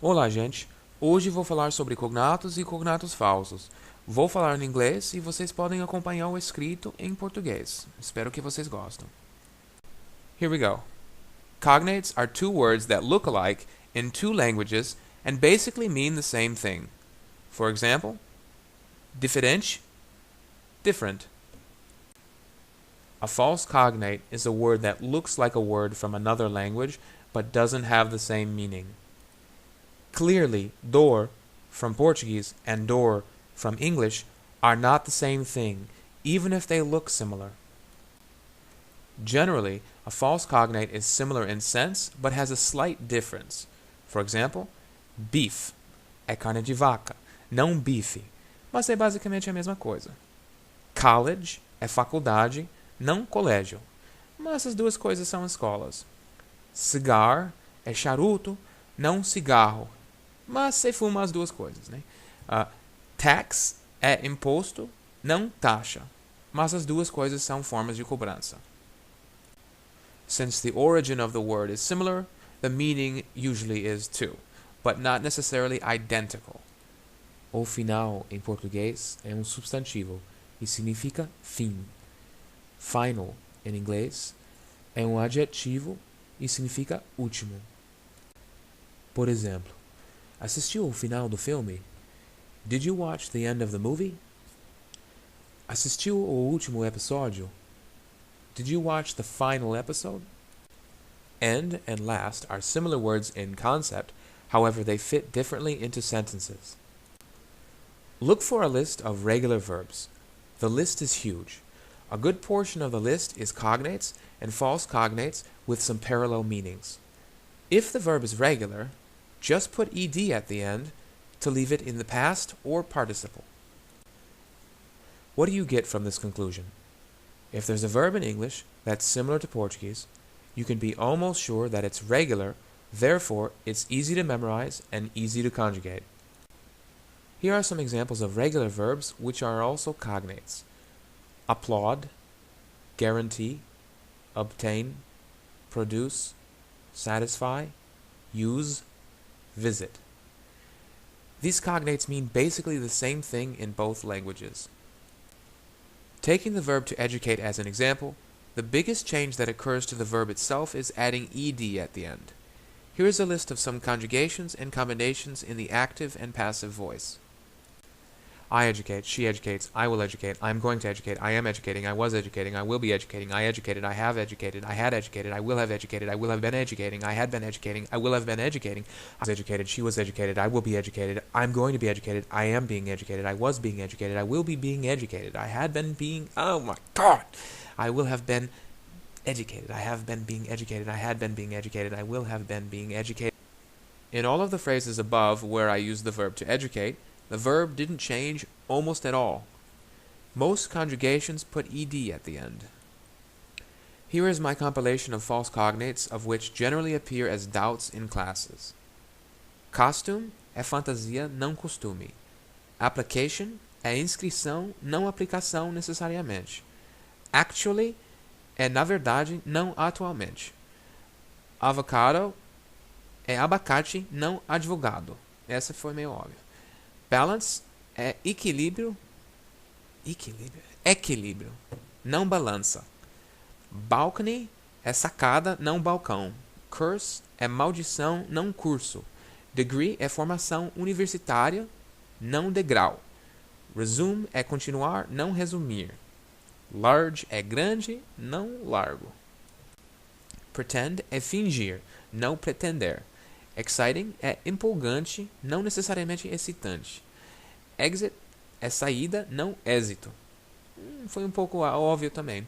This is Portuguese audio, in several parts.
Olá, gente! Hoje vou falar sobre cognatos e cognatos falsos. Vou falar em inglês e vocês podem acompanhar o escrito em português. Espero que vocês gostem. Here we go. Cognates are two words that look alike in two languages and basically mean the same thing. For example, diferente, different. A false cognate is a word that looks like a word from another language but doesn't have the same meaning. Clearly, door from Portuguese and door from English are not the same thing, even if they look similar. Generally, a false cognate is similar in sense, but has a slight difference. For example, beef é carne de vaca, não bife, mas é basicamente a mesma coisa. College é faculdade, não colégio, mas as duas coisas são escolas. Cigar é charuto, não cigarro, mas se fuma as duas coisas, né? Tax é imposto, não taxa, mas as duas coisas são formas de cobrança. Since the origin of the word is similar, the meaning usually is too, but not necessarily identical. O final, em português, é um substantivo e significa fim. Final, em inglês, é um adjetivo e significa último. Por exemplo, assistiu ao final do filme? Did you watch the end of the movie? Assistiu ao último episódio? Did you watch the final episode? End and last are similar words in concept, however they fit differently into sentences. Look for a list of regular verbs. The list is huge. A good portion of the list is cognates and false cognates with some parallel meanings. If the verb is regular, just put ed at the end to leave it in the past or participle. What do you get from this conclusion? If there's a verb in English that's similar to Portuguese, you can be almost sure that it's regular, therefore it's easy to memorize and easy to conjugate. Here are some examples of regular verbs which are also cognates. Applaud, guarantee, obtain, produce, satisfy, use, visit. These cognates mean basically the same thing in both languages. Taking the verb to educate as an example, the biggest change that occurs to the verb itself is adding ed at the end. Here is a list of some conjugations and combinations in the active and passive voice. I educate, she educates, I will educate, I am going to educate, I am educating, I was educating, I will be educating, I educated, I have educated, I had educated, I will have educated, I will have been educating, I had been educating, I will have been educating, I was educated, she was educated, I will be educated, I'm going to be educated, I am being educated, I was being educated, I will be being educated, I had been being, oh my God, I will have been educated, I have been being educated, I had been being educated, I will have been being educated. In all of the phrases above where I use the verb to educate, the verb didn't change almost at all. Most conjugations put ed at the end. Here is my compilation of false cognates of which generally appear as doubts in classes. Costume é fantasia, não costume. Application é inscrição, não aplicação necessariamente. Actually é na verdade, não atualmente. Avocado é abacate, não advogado. Essa foi meio óbvia. Balance é equilíbrio, não balança. Balcony é sacada, não balcão. Curse é maldição, não curso. Degree é formação universitária, não degrau. Resume é continuar, não resumir. Large é grande, não largo. Pretend é fingir, não pretender. Exciting é empolgante, não necessariamente excitante. Exit é saída, não êxito. Foi um pouco óbvio também.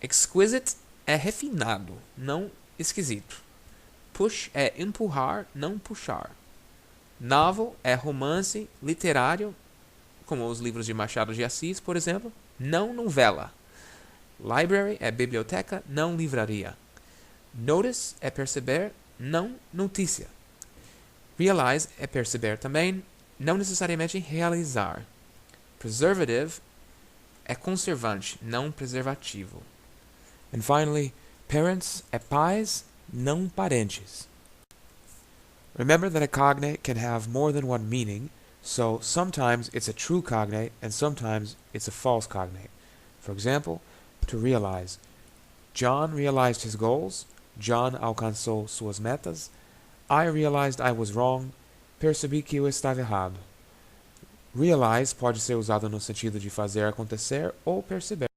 Exquisite é refinado, não esquisito. Push é empurrar, não puxar. Novel é romance literário, como os livros de Machado de Assis, por exemplo, não novela. Library é biblioteca, não livraria. Notice é perceber, não notícia. Realize é perceber também, não necessariamente realizar. Preservative é conservante, não preservativo. And finally, parents é pais, não parentes. Remember that a cognate can have more than one meaning, so sometimes it's a true cognate and sometimes it's a false cognate. For example, to realize. John realized his goals. John alcançou suas metas. I realized I was wrong. Percebi que eu estava errado. Realize pode ser usado no sentido de fazer acontecer ou perceber.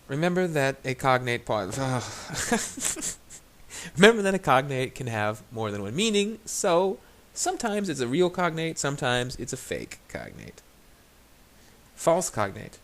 Remember that a cognate Remember that a cognate can have more than one meaning, so sometimes it's a real cognate, sometimes it's a fake cognate. False cognate.